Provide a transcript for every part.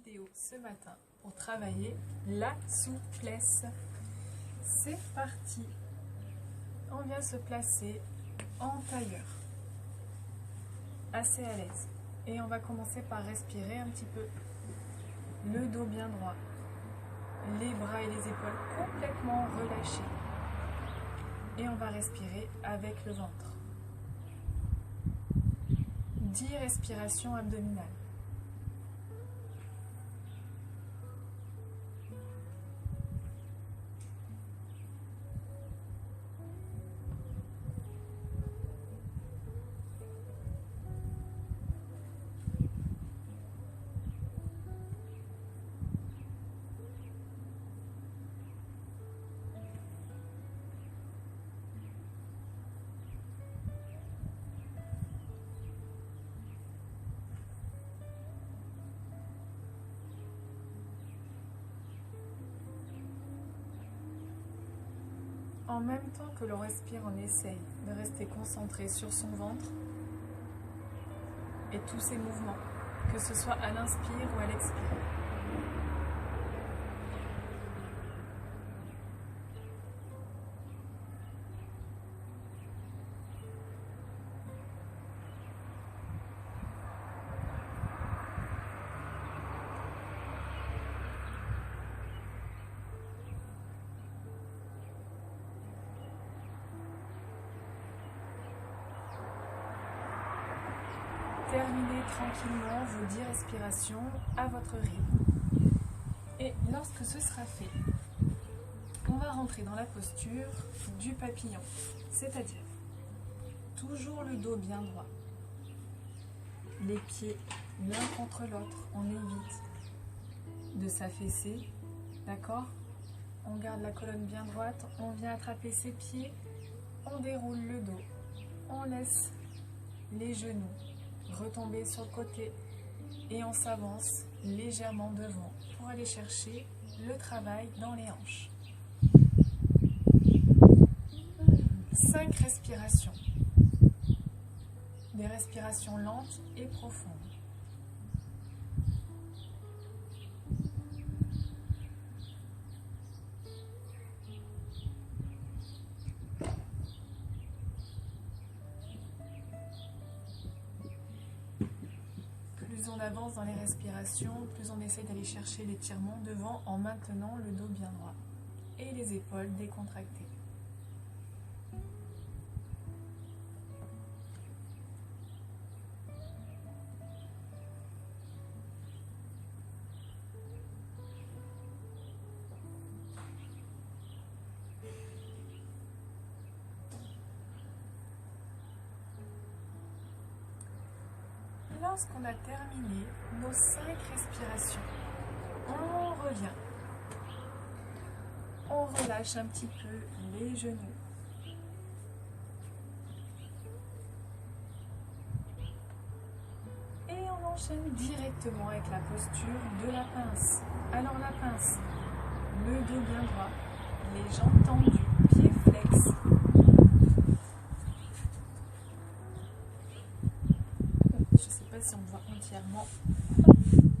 vidéo ce matin pour travailler la souplesse. C'est parti. On vient se placer en tailleur, assez à l'aise. Et on va commencer par respirer un petit peu. Le dos bien droit, les bras et les épaules complètement relâchés. Et on va respirer avec le ventre. 10 respirations abdominales. En même temps que l'on respire, on essaye de rester concentré sur son ventre et tous ses mouvements, que ce soit à l'inspire ou à l'expire. Terminez tranquillement vos 10 respirations à votre rythme. Et lorsque ce sera fait, on va rentrer dans la posture du papillon, c'est-à-dire toujours le dos bien droit, les pieds l'un contre l'autre, on évite de s'affaisser, d'accord? On garde la colonne bien droite, on vient attraper ses pieds, on déroule le dos, on laisse les genoux retomber sur le côté et on s'avance légèrement devant pour aller chercher le travail dans les hanches. 5 respirations. Des respirations lentes et profondes. Plus on avance dans les respirations, plus on essaie d'aller chercher l'étirement devant en maintenant le dos bien droit et les épaules décontractées. Lorsqu'on a terminé nos 5 respirations, on revient. On relâche un petit peu les genoux. Et on enchaîne directement avec la posture de la pince. Alors la pince, le dos bien droit, les jambes tendues, pieds flex. Si on voit entièrement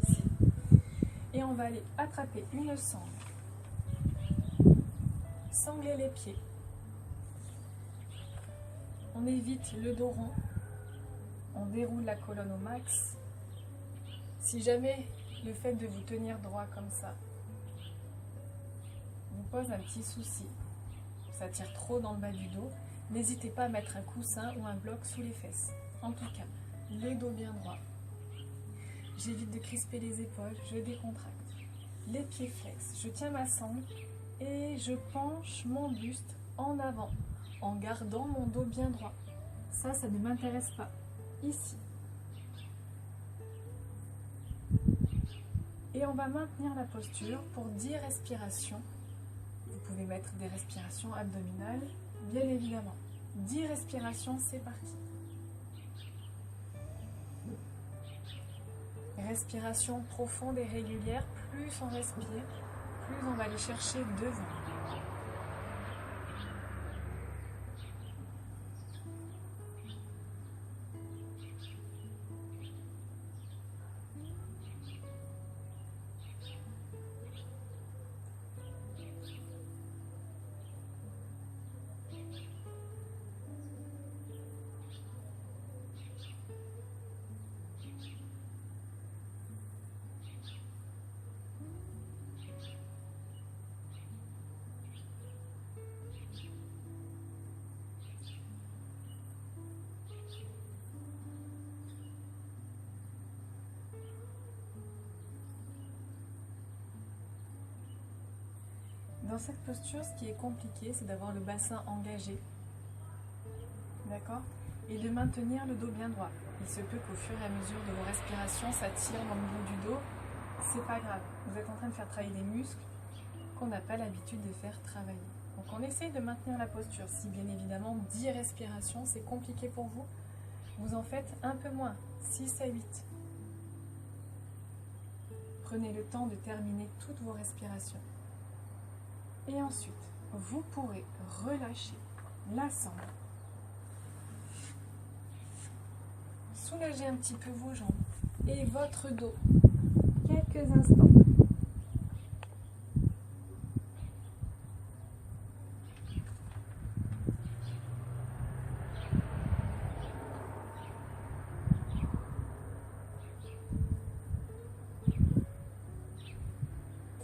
ici. Et on va aller attraper une sangle, sangler les pieds. On évite le dos rond, on déroule la colonne au max. Si jamais le fait de vous tenir droit comme ça vous pose un petit souci, ça tire trop dans le bas du dos, n'hésitez pas à mettre un coussin ou un bloc sous les fesses. En tout cas, le dos bien droit. J'évite de crisper les épaules, je décontracte. Les pieds flex, je tiens ma sangle et je penche mon buste en avant en gardant mon dos bien droit. Ça ne m'intéresse pas. Ici. Et on va maintenir la posture pour 10 respirations. Vous pouvez mettre des respirations abdominales, bien évidemment. 10 respirations, c'est parti. Respiration profonde et régulière, plus on respire, plus on va aller chercher devant. Dans cette posture, ce qui est compliqué, c'est d'avoir le bassin engagé, d'accord, et de maintenir le dos bien droit. Il se peut qu'au fur et à mesure de vos respirations, ça tire dans le bout du dos. C'est pas grave. Vous êtes en train de faire travailler des muscles qu'on n'a pas l'habitude de faire travailler. Donc on essaye de maintenir la posture. Si bien évidemment 10 respirations, c'est compliqué pour vous, vous en faites un peu moins, 6 à 8. Prenez le temps de terminer toutes vos respirations. Et ensuite, vous pourrez relâcher la sangle. Soulagez un petit peu vos jambes et votre dos. Quelques instants.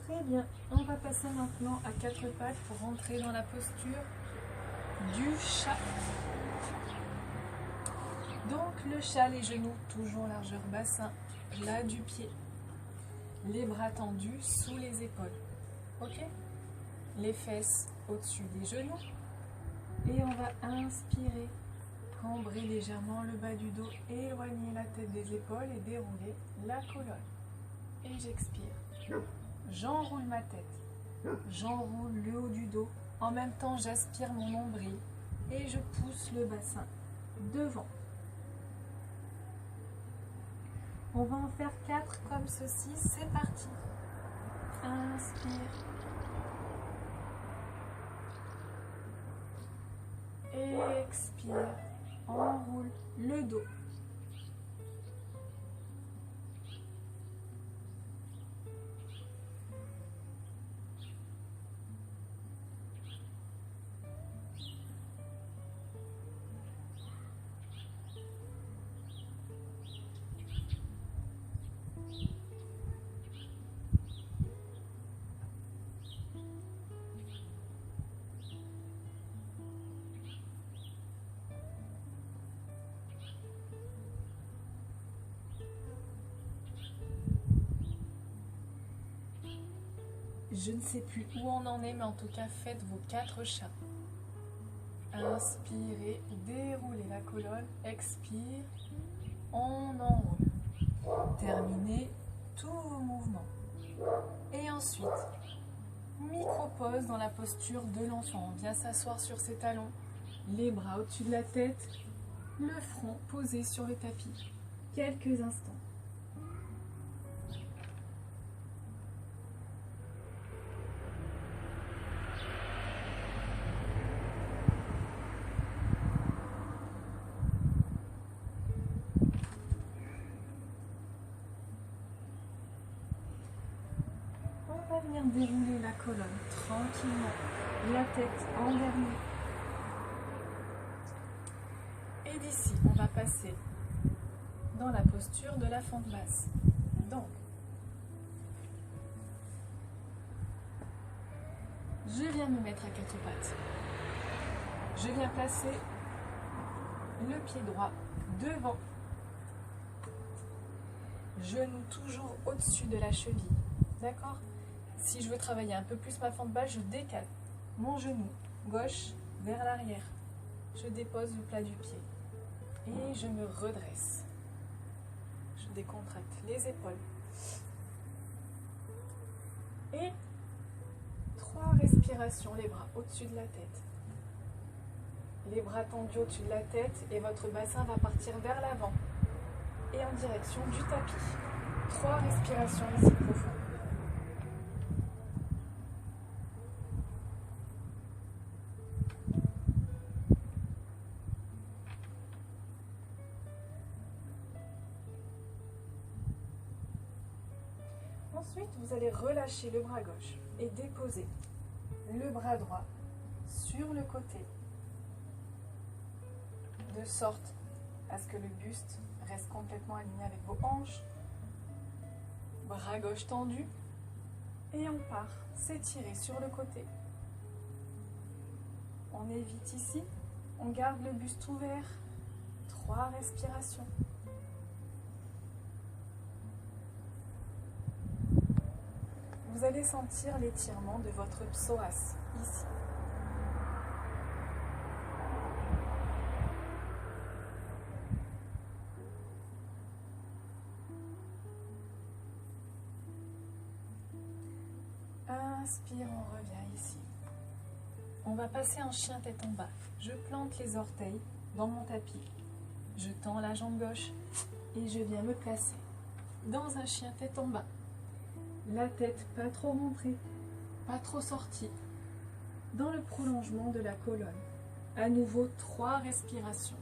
Très bien. On va passer maintenant à 4 pattes pour rentrer dans la posture du chat. Donc le chat, les genoux toujours largeur bassin, plat du pied. Les bras tendus sous les épaules. Ok? Les fesses au-dessus des genoux. Et on va inspirer. Cambrer légèrement le bas du dos, éloigner la tête des épaules et dérouler la colonne. Et j'expire. J'enroule ma tête. J'enroule le haut du dos. En même temps, j'aspire mon nombril et je pousse le bassin devant. On va en faire 4 comme ceci. C'est parti. Inspire. Expire. Enroule le dos. Je ne sais plus où on en est, mais en tout cas, faites vos 4 chats. Inspirez, déroulez la colonne, expire, on enroule. Terminez tout vos mouvements. Et ensuite, micro-pause dans la posture de l'enfant. On vient s'asseoir sur ses talons, les bras au-dessus de la tête, le front posé sur le tapis. Quelques instants. On va venir dérouler la colonne tranquillement, la tête en dernier. Et d'ici, on va passer dans la posture de la fente basse. Donc, je viens me mettre à 4 pattes. Je viens placer le pied droit devant. Genou toujours au-dessus de la cheville. D'accord ? Si je veux travailler un peu plus ma fente basse, je décale mon genou gauche vers l'arrière. Je dépose le plat du pied et je me redresse. Je décontracte les épaules. Et 3 respirations, les bras au-dessus de la tête. Les bras tendus au-dessus de la tête et votre bassin va partir vers l'avant et en direction du tapis. 3 respirations ici profondes. Ensuite, vous allez relâcher le bras gauche et déposer le bras droit sur le côté, de sorte à ce que le buste reste complètement aligné avec vos hanches. Bras gauche tendu et on part s'étirer sur le côté. On évite ici, on garde le buste ouvert. 3 respirations. vous allez sentir l'étirement de votre psoas, ici. Inspire, on revient ici. On va passer en chien tête en bas. Je plante les orteils dans mon tapis. Je tends la jambe gauche et je viens me placer dans un chien tête en bas. La tête pas trop rentrée, pas trop sortie. Dans le prolongement de la colonne. À nouveau 3 respirations.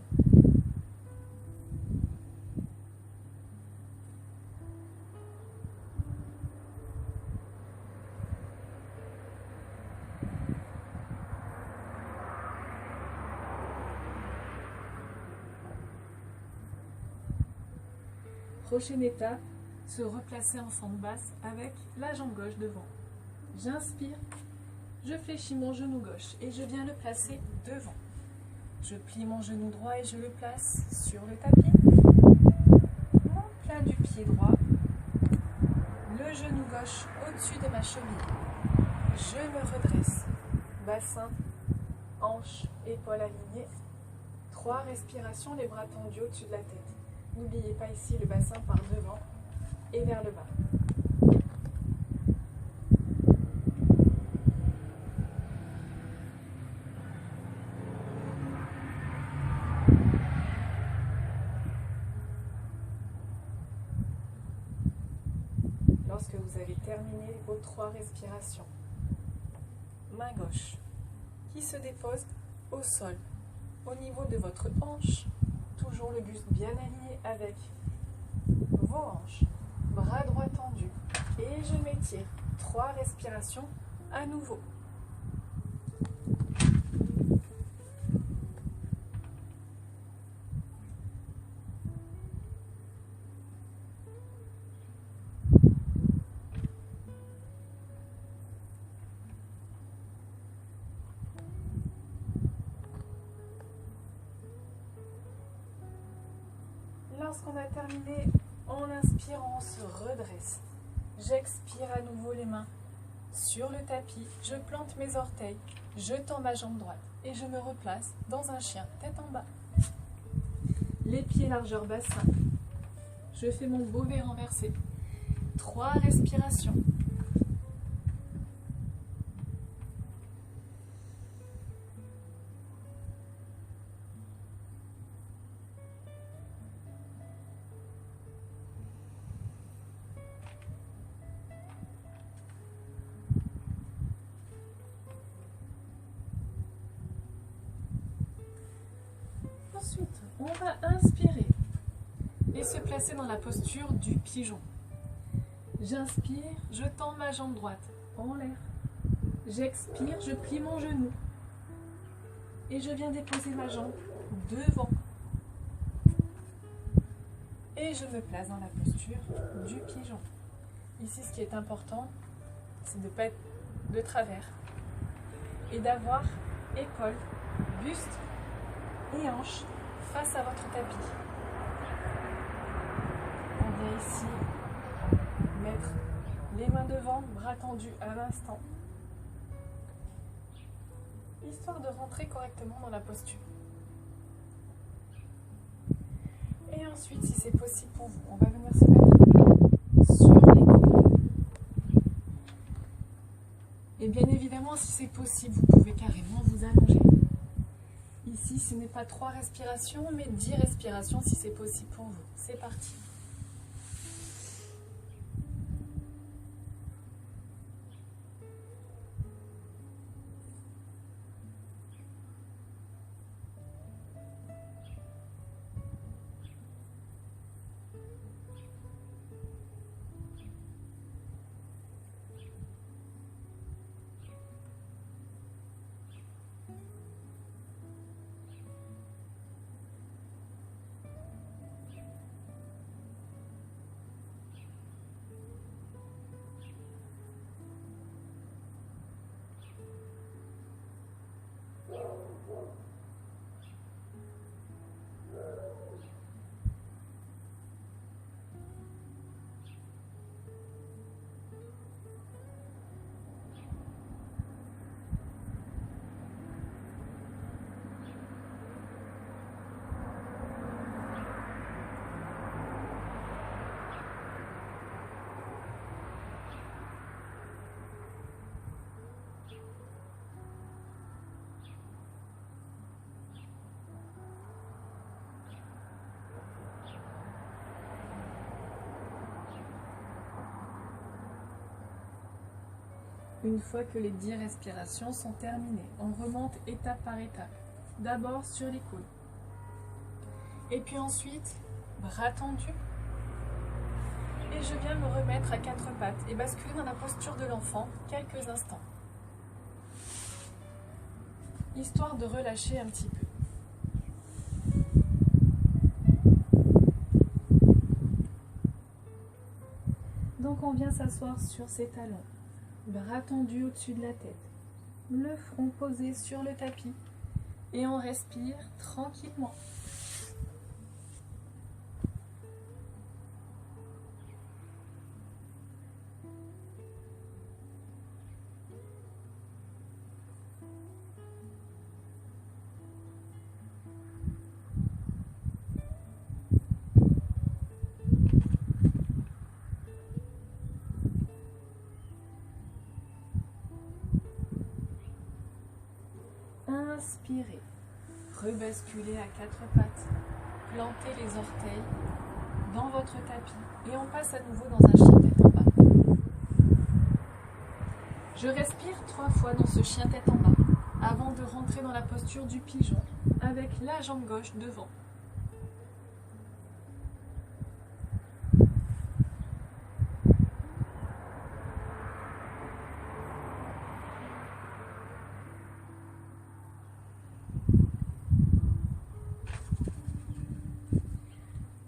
Prochaine étape, se replacer en fente basse avec la jambe gauche devant. J'inspire, je fléchis mon genou gauche et je viens le placer devant. Je plie mon genou droit et je le place sur le tapis. Mon plat du pied droit, le genou gauche au-dessus de ma cheville. Je me redresse, bassin, hanche, épaules alignées. 3 respirations, les bras tendus au-dessus de la tête. N'oubliez pas ici le bassin par devant et vers le bas. Lorsque vous avez terminé vos 3 respirations, main gauche qui se dépose au sol, au niveau de votre hanche, toujours le buste bien aligné avec vos hanches, bras droit tendu et je m'étire. 3 respirations à nouveau. Lorsqu'on a terminé, on inspire, on se redresse. J'expire à nouveau les mains sur le tapis. Je plante mes orteils, je tends ma jambe droite et je me replace dans un chien tête en bas. Les pieds largeur bassin. Je fais mon beau V renversé. 3 respirations. Ensuite, on va inspirer et se placer dans la posture du pigeon. J'inspire, je tends ma jambe droite en l'air. J'expire, je plie mon genou. Et je viens déposer ma jambe devant. Et je me place dans la posture du pigeon. Ici, ce qui est important, c'est de ne pas être de travers. Et d'avoir épaules, buste et hanches face à votre tapis. On vient ici mettre les mains devant, bras tendus à l'instant, histoire de rentrer correctement dans la posture. Et ensuite, si c'est possible pour vous, on va venir se mettre sur les côtes. Et bien évidemment, si c'est possible, vous pouvez carrément vous allonger. Ici, ce n'est pas 3 respirations, mais 10 respirations si c'est possible pour vous. C'est parti. Une fois que les 10 respirations sont terminées, on remonte étape par étape. D'abord sur les coudes. Et puis ensuite, bras tendus. Et je viens me remettre à 4 pattes et basculer dans la posture de l'enfant quelques instants. Histoire de relâcher un petit peu. Donc on vient s'asseoir sur ses talons, bras tendus au-dessus de la tête, le front posé sur le tapis et on respire tranquillement. Inspirez, rebasculez à 4 pattes, plantez les orteils dans votre tapis et on passe à nouveau dans un chien tête en bas. Je respire 3 fois dans ce chien tête en bas avant de rentrer dans la posture du pigeon avec la jambe gauche devant.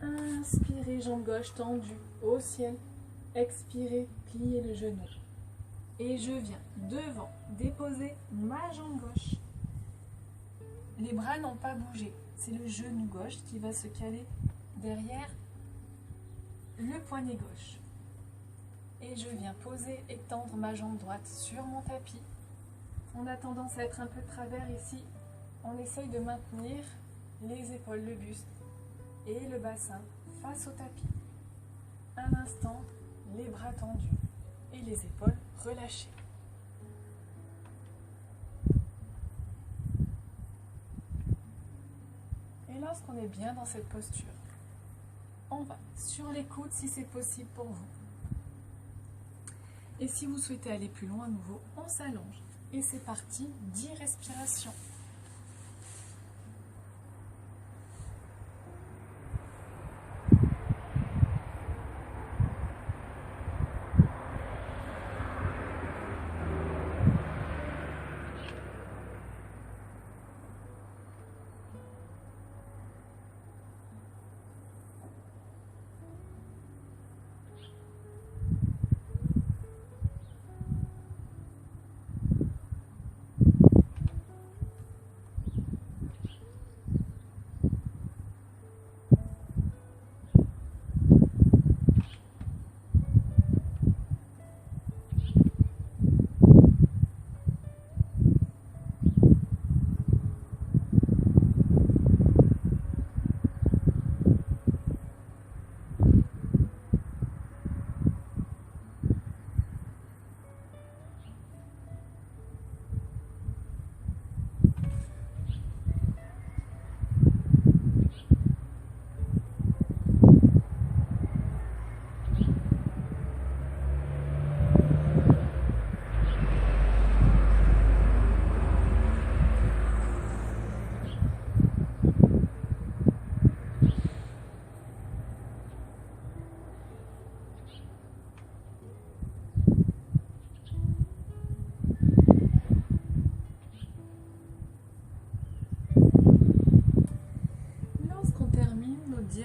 Inspirez, jambe gauche tendue au ciel. Expirez, pliez le genou. Et je viens devant déposer ma jambe gauche. Les bras n'ont pas bougé. C'est le genou gauche qui va se caler derrière le poignet gauche. Et je viens poser et tendre ma jambe droite sur mon tapis. On a tendance à être un peu de travers ici. On essaye de maintenir les épaules, le buste et le bassin face au tapis. Un instant, les bras tendus et les épaules relâchées. Et lorsqu'on est bien dans cette posture, on va sur les coudes si c'est possible pour vous. Et si vous souhaitez aller plus loin à nouveau, on s'allonge. Et c'est parti, 10 respirations.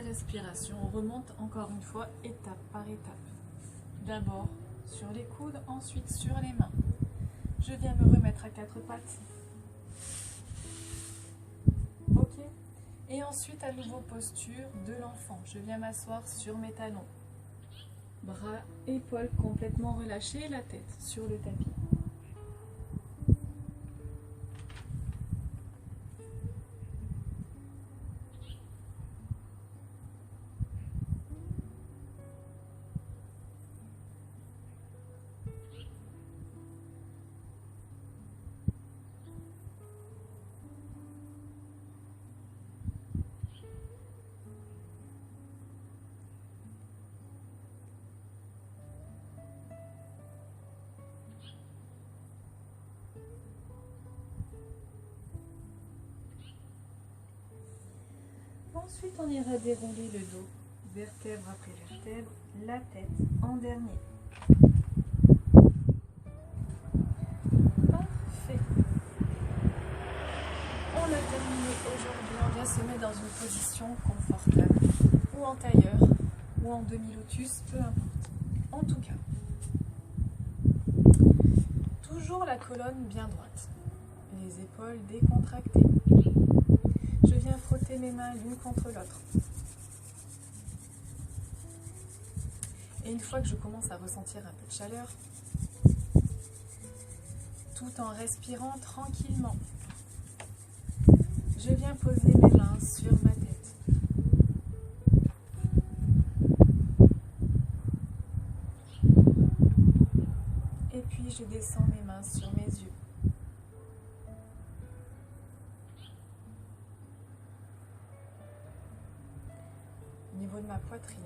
Respiration, on remonte encore une fois étape par étape. D'abord sur les coudes, ensuite sur les mains. Je viens me remettre à 4 pattes. Ok. Et ensuite à nouveau posture de l'enfant. Je viens m'asseoir sur mes talons. Bras, épaules complètement relâchés, la tête sur le tapis. Ensuite, on ira dérouler le dos, vertèbre après vertèbre, la tête en dernier. Parfait. On a terminé aujourd'hui. On vient se mettre dans une position confortable, ou en tailleur, ou en demi-lotus, peu importe. En tout cas, toujours la colonne bien droite, les épaules décontractées. Je viens frotter mes mains l'une contre l'autre. Et une fois que je commence à ressentir un peu de chaleur, tout en respirant tranquillement, je viens poser mes mains sur ma tête. Et puis je descends mes mains sur mes yeux. Au niveau de ma poitrine.